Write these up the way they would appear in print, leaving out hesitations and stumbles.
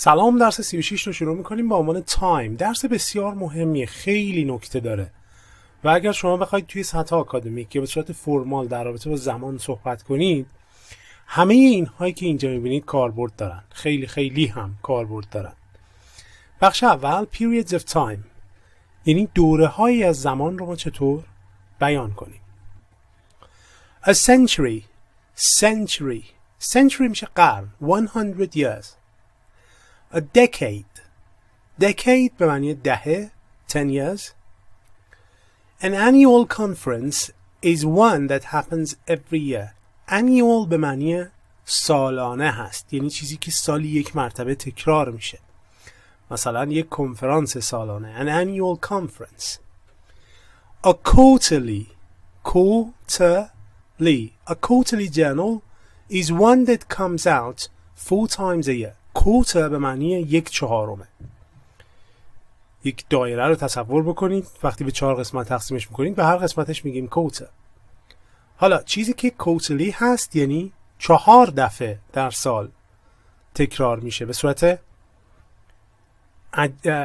سلام، درس 36 رو شروع میکنیم با عنوان تایم. درس بسیار مهمیه، خیلی نکته داره و اگر شما بخواید توی سطح آکادمیک یا به صورت فرمال در رابطه با زمان صحبت کنید، همه این هایی که اینجا میبینید کاربرد دارن، خیلی هم کاربرد دارن. بخش اول periods of time، یعنی دوره هایی از زمان رو ما چطور بیان کنیم. A century میشه قرن، 100 years. A decade به معنی دهه، 10 years. An annual conference is one that happens every year. Annual به معنی سالانه هست، یعنی چیزی که سالی یک مرتبه تکرار میشه. مثلا یک کنفرانس سالانه، an annual conference. A quarterly journal is one that comes out 4 times a year. quarter به معنی 1/4. یک دایره رو تصور بکنید، وقتی به 4 قسمت تقسیمش میکنید به هر قسمتش میگیم quarter. حالا چیزی که quarterly هست یعنی 4 دفعه در سال تکرار میشه، به صورت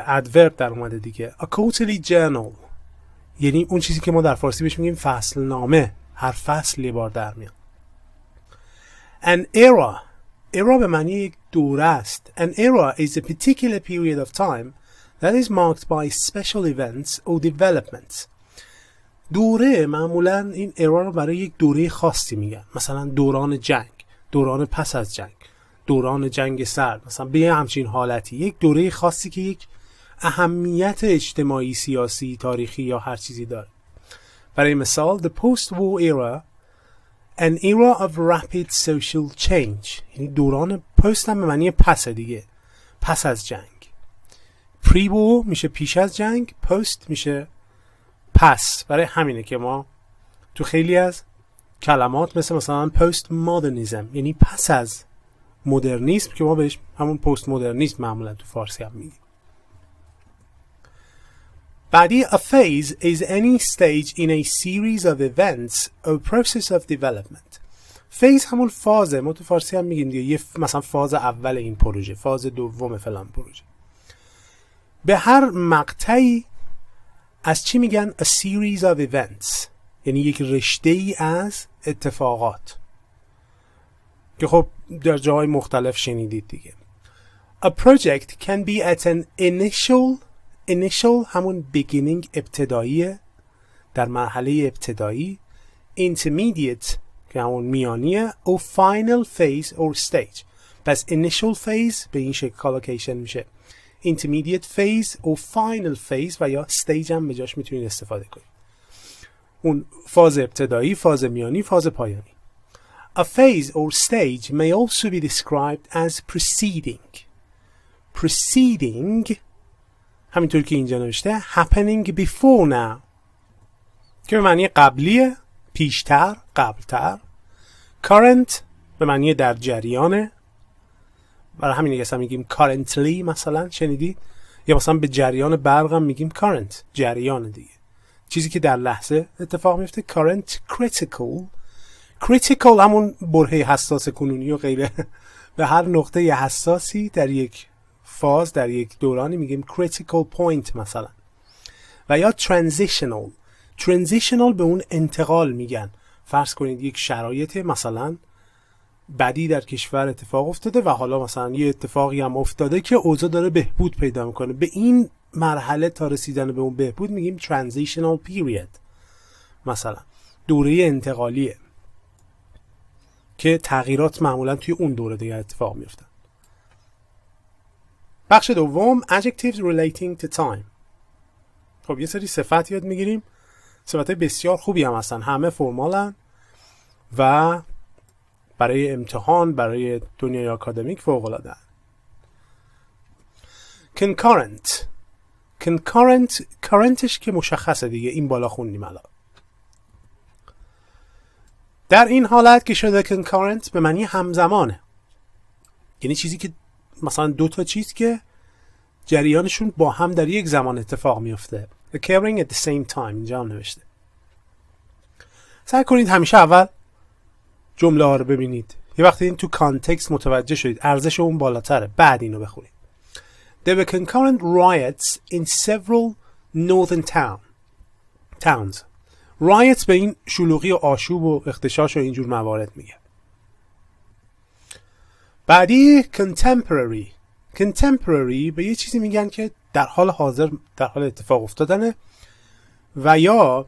ادورب در اومده دیگه. A quarterly journal یعنی اون چیزی که ما در فارسی بهش میگیم فصل نامه، هر فصل یه بار در میاد. An era به معنی یک دوره است. An era is a particular period of time that is marked by special events or developments. دوره معمولا این era رو برای یک دوره خاصی میگن، مثلا دوران جنگ، دوران پس از جنگ، دوران جنگ سرد، مثلا به همچین حالتی، یک دوره خاصی که یک اهمیت اجتماعی، سیاسی، تاریخی یا هر چیزی داره. برای مثال the post-war era an era of rapid social change، یعنی دوران پست هم به معنی پس دیگه، پس از جنگ. pre-war میشه پیش از جنگ، post میشه پس. برای همینه که ما تو خیلی از کلمات مثلا post modernism یعنی پس از مدرنیسم که ما بهش همون پست مدرنیسم معمولا تو فارسی هم میگیم. بعدی a phase is any stage in a series of events or process of development. phase همون فازه، ما تو فارسی هم میگیم دیگه، مثلا فاز اول این پروژه، فاز دوم فلان پروژه. به هر مقطعی از چی میگن؟ a series of events، یعنی یک رشته ای از اتفاقات که خب در جاهای مختلف شنیدید دیگه. A project can be at an initial همون beginning ابتداییه، در مرحله ابتدایی. intermediate که همون میانیه، or final phase or stage. پس initial phase به این شکل کالوکیشن میشه، intermediate phase or final phase و یا stage هم به جاش میتونید استفاده کنید. اون فاز ابتدایی، فاز میانی، فاز پایانی. A phase or stage may also be described as preceding همینطور که اینجا نوشته happening before now که به معنی قبلیه، پیشتر، قبلتر. current به معنی در جریانه، برای همین دیگه اصلا میگیم currently مثلا، شنیدید؟ یا مثلا به جریان برق هم میگیم current، جریان دیگه، چیزی که در لحظه اتفاق میفته. current critical همون برهه حساس کنونی و غیره. به هر نقطه حساسی در یک فاز، در یک دورانی میگیم critical point مثلا. و یا transitional به اون انتقال میگن. فرض کنید یک شرایط مثلا بدی در کشور اتفاق افتاده و حالا مثلا یه اتفاقی هم افتاده که اوضاع داره بهبود پیدا میکنه، به این مرحله تا رسیدن به اون بهبود میگیم transitional period، مثلا دوره انتقالیه که تغییرات معمولا توی اون دوره دیگه اتفاق میفتن. بخش دوم adjectives relating to time. خب یه سری صفت یاد میگیریم، صفتای بسیار خوبی هم هستن، همه فرمالن و برای امتحان، برای دنیای آکادمیک فوق العاده. concurrentش که مشخصه دیگه، این بالا خوندیم الان. در این حالت که شده concurrent به معنی همزمانه، یعنی چیزی که مثلا 2 تا چیز که جریانشون با هم در یک زمان اتفاق میفته. occurring at the same time اینجا هم نوشته. سعی کنید همیشه اول جمله ها رو ببینید، یه وقتی این تو کانتکست متوجه شدید ارزش اون بالاتره، بعد اینو بخونید. There were concurrent riots in several northern towns. Riots به این شلوغی و آشوب و اغتشاش و اینجور موارد میگه. بعدی contemporary به یه چیزی میگن که در حال حاضر در حال اتفاق افتادنه و یا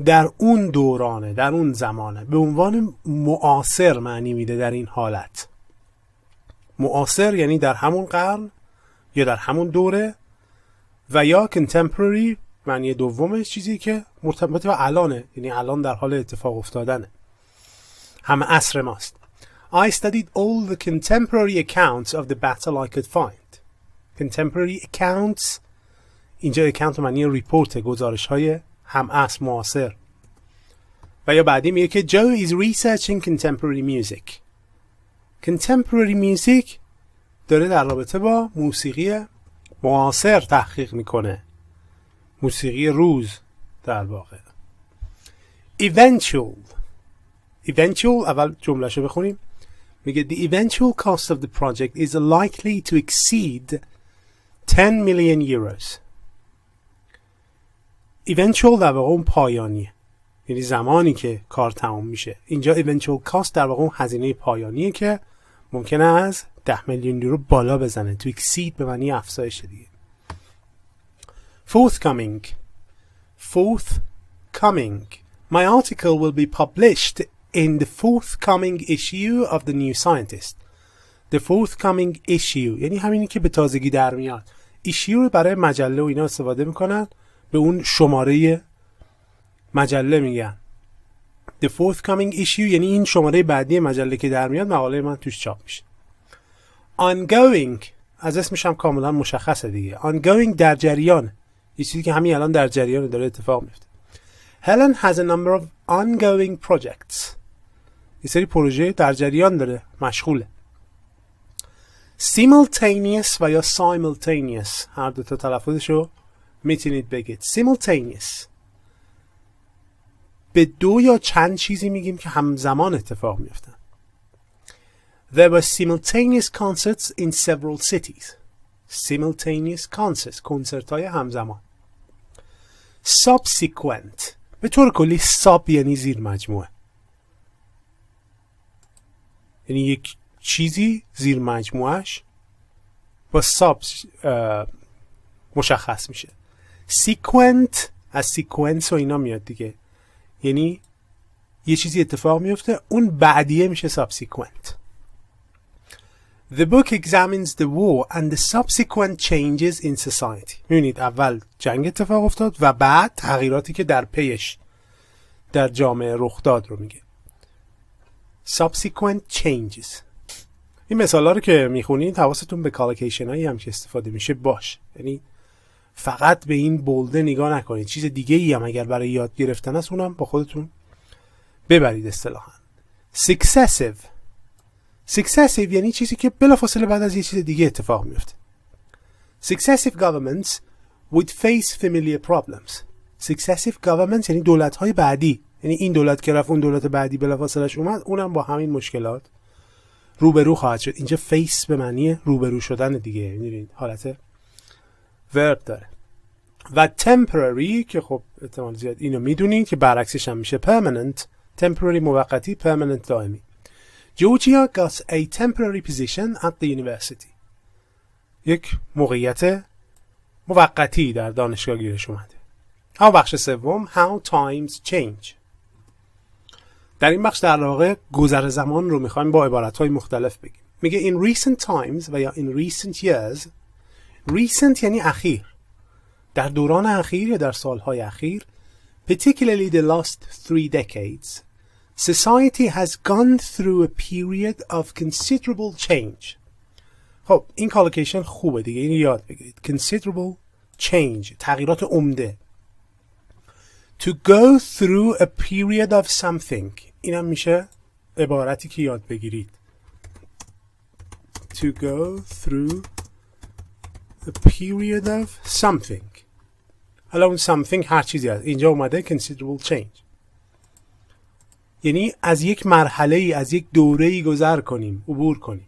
در اون دورانه، در اون زمانه. به عنوان معاصر معنی میده در این حالت. معاصر یعنی در همون قرن یا در همون دوره، و یا contemporary معنی دومش چیزی که مرتبط به الانه، یعنی الان در حال اتفاق افتادنه، همه عصر ماست. I studied all the contemporary accounts of the battle I could find. Contemporary accounts اینجا account معنی ریپورت، گزارش های هم عصر معاصر. و یا بعدی میگه که Joe is researching contemporary music. Contemporary music داره در رابطه با موسیقی معاصر تحقیق میکنه، موسیقی روز در واقع. Eventual اول جملهشو بخونیم. میگه the eventual cost of the project is likely to exceed 10 million euros. eventual در واقع اون پایانیه، یعنی زمانی که کار تمام میشه. اینجا eventual cost در واقع اون هزینه پایانیه که ممکنه از 10 میلیون یورو بالا بزنه. to exceed به معنی افزایش دیگه. forthcoming. My article will be published in the forthcoming issue of the New Scientist. The forthcoming issue یعنی همینی که به تازگی در میاد. issue رو برای مجله و اینا استفاده میکنن، به اون شماره مجله میگن. The forthcoming issue یعنی این شماره بعدی مجله که در میاد، مقاله من توش چاپ میشه. Ongoing از اسمش هم کاملا مشخصه دیگه. Ongoing در جریان، یه چیزی که همین الان در جریان داره اتفاق میفته. Helen has a number of ongoing projects. یه سری پروژه در جریان داره، مشغوله. Simultaneous و یا simultaneous هر دو تا تلفظشو میتونید بگید. Simultaneous به دو یا چند چیزی میگیم که همزمان اتفاق میفتن. There were simultaneous concerts in several cities. Simultaneous concerts، کنسرت های همزمان. Subsequent به طور کلی sub یعنی زیر مجموعه، یعنی یک چیزی زیر مجموعش با sub مشخص میشه. Sequent از sequence و اینا میاد دیگه، یعنی یه چیزی اتفاق میفته اون بعدیه میشه subsequent. The book examines the war and the subsequent changes in society. میبینید اول جنگ اتفاق افتاد و بعد تغییراتی که در پیش در جامعه رخ داد رو میگه. Subsequent changes. این مثالا رو که میخونید حواستون به کالوکیشن هایی هم که استفاده میشه باشه، یعنی فقط به این بولده نگاه نکنید، چیز دیگه ای هم اگر برای یاد گرفتن است اونم با خودتون ببرید اصطلاحاً. Successive یعنی چیزی که بلافاصله بعد از یه چیز دیگه اتفاق میفته. Successive governments would face familiar problems. Successive governments یعنی دولت‌های بعدی، یعنی این دولت که رفت اون دولت بعدی بلافاصله‌اش اومد، اونم با همین مشکلات روبرو خواهد شد. اینجا face به معنی روبرو شدن دیگه، می‌بینید حالت verb داره. و temporary که خب احتمال زیاد اینو میدونید که برعکسش هم میشه permanent. temporary موقتی، permanent دائمی. Georgia got a temporary position at the university. یک موقعیت موقتی در دانشگاه گیرش اومده. اما بخش سوم how times change. در این بخش در واقع گذر زمان رو میخوایم با عبارت‌های مختلف بگیم. میگه in recent times و یا in recent years. recent یعنی اخیر، در دوران اخیر یا در سالهای اخیر، particularly the last 3 decades, society has gone through a period of considerable change. خب این کالوکیشن خوبه دیگه، اینو یاد بگیرید. considerable change، تغییرات عمده. to go through a period of something، اینم میشه عبارتی که یاد بگیرید. to go through a period of something. حالا اون something هر چیزی هست، اینجا اومده considerable change، یعنی از یک مرحله ای، از یک دوره ای گذر کنیم، عبور کنیم.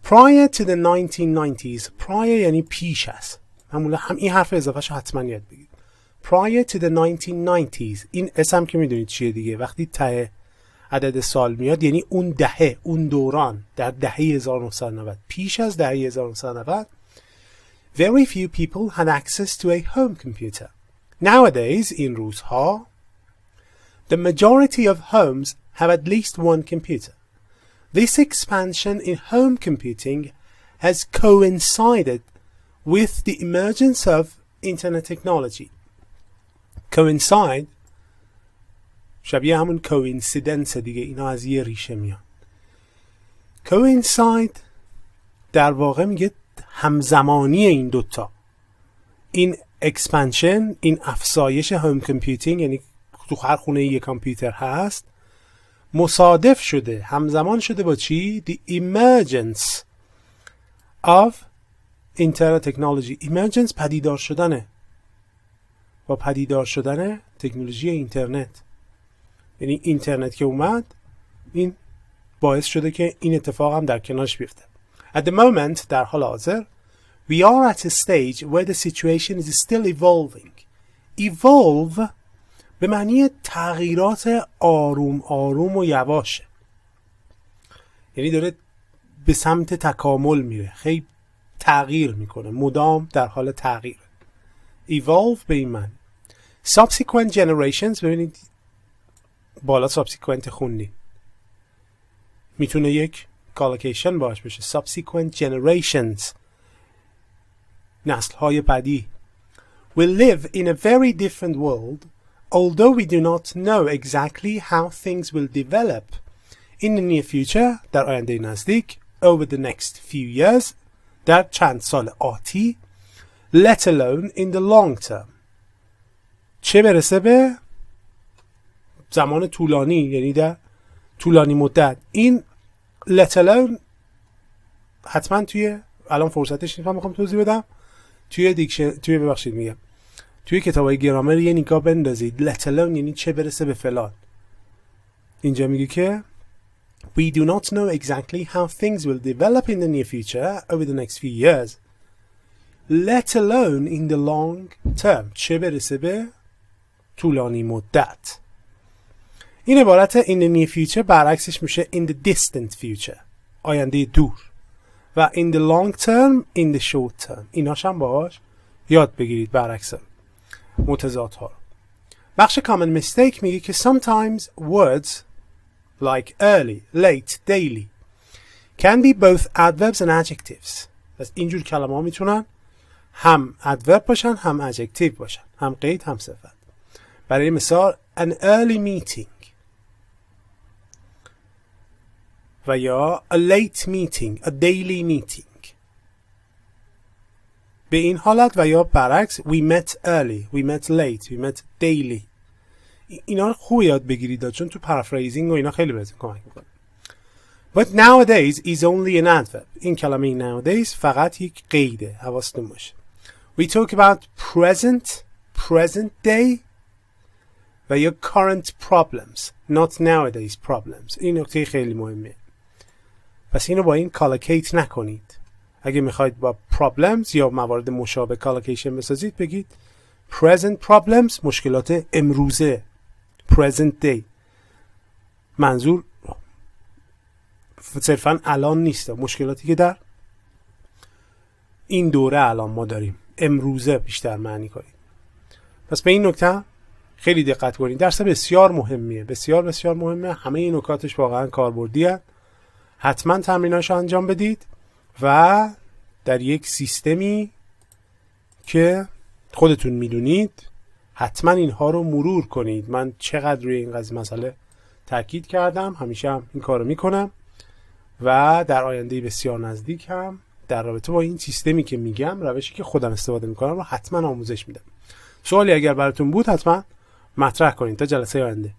prior to the 1990s. prior یعنی پیش از. هم این حرف اضافهش حتما یاد بگید. prior to the 1990s. این اسم که میدونید چیه دیگه. وقتی ته عدد سال میاد یعنی اون دهه، اون دوران، در دهه 1990، پیش از دهه 1990. Very few people had access to a home computer. Nowadays, in روزها, the majority of homes have at least one computer. This expansion in home computing has coincided with the emergence of internet technology. Coincide شبیه همون coincidence دیگه، اینا از یه ریشه میان. Coincide در واقع میگه همزمانی این دوتا، این expansion، این افزایش هوم کامپیوتینگ، یعنی تو هر خونه یه کامپیوتر هست، مصادف شده، همزمان شده با چی؟ The emergence of internet technology. emergence پدیدار شدنه، با پدیدار شدن تکنولوژی اینترنت. یعنی اینترنت که اومد، این باعث شده که این اتفاق هم در کنارش بیفته. At the moment, در حال حاضر, we are at a stage where the situation is still evolving. Evolve به معنی تغییرات آروم آروم و یواشه. یعنی داره به سمت تکامل میره، خیلی تغییر میکنه، مدام در حال تغییر. Evolve به این معنی. Subsequent generations، ببینید بالا subsequent خوندی، میتونه یک collocation باش بشه. Subsequent generations، نسل های بعدی. We live in a very different world, although we do not know exactly how things will develop in the near future. در آینده نزدیک. Over the next few years. در چند سال آتی. Let alone in the long term. چه برسه به زمان طولانی، یعنی در طولانی مدت. این let alone حتما توی الان فرصتش نیست میخوام توضیح بدم، توی ببخشید میگم توی کتابای گرامر یه نگاه بندازید. let alone یعنی چه برسه به فلان. اینجا میگه که we do not know exactly how things will develop in the near future over the next few years, let alone in the long term. چه برسه به طولانی مدت. این عبارت in the near future برعکسش میشه in the distant future، آینده دور، و in the long term in the short term. ایناش هم باهاش یاد بگیرید، برعکس متضادها. بخش common mistake میگه که sometimes words like early, late, daily can be both adverbs and adjectives. پس اینجور کلمه ها میتونن هم adverb باشن، هم adjective باشن، هم قید هم صفت. برای مثال an early meeting و یا a late meeting, a daily meeting. به این حالت و یا برعکس we met early, we met late, we met daily. اینا رو خوب یاد بگیرید چون تو پرافریزینگ و اینا خیلی بهتون کمک میکنه. But nowadays is only an adverb. این کلمه nowadays فقط یک قیده، حواستون باشه. We talk about present day و یا current problems, not nowadays problems. این نکته خیلی مهمه. پس اینو با این کالاکیت نکنید. اگه میخواید با problems یا موارد مشابه کالاکیشن بسازید، بگید present problems، مشکلات امروزه، present day. منظور صرفا الان نیست، مشکلاتی که در این دوره الان ما داریم، امروزه بیشتر معنی کنید. پس به این نکته خیلی دقت کنید. درس بسیار مهمیه، بسیار بسیار مهمه. همه این نکاتش واقعا کاربردی هست. حتما تمریناشو انجام بدید و در یک سیستمی که خودتون میدونید حتما اینها رو مرور کنید. من چقدر روی این قضیه مسئله تاکید کردم، همیشه هم این کارو میکنم و در آینده بسیار نزدیک هم در رابطه با این سیستمی که میگم، روشی که خودم استفاده میکنم رو حتما آموزش میدم. سوالی اگر براتون بود حتما مطرح کنید. تا جلسه آینده.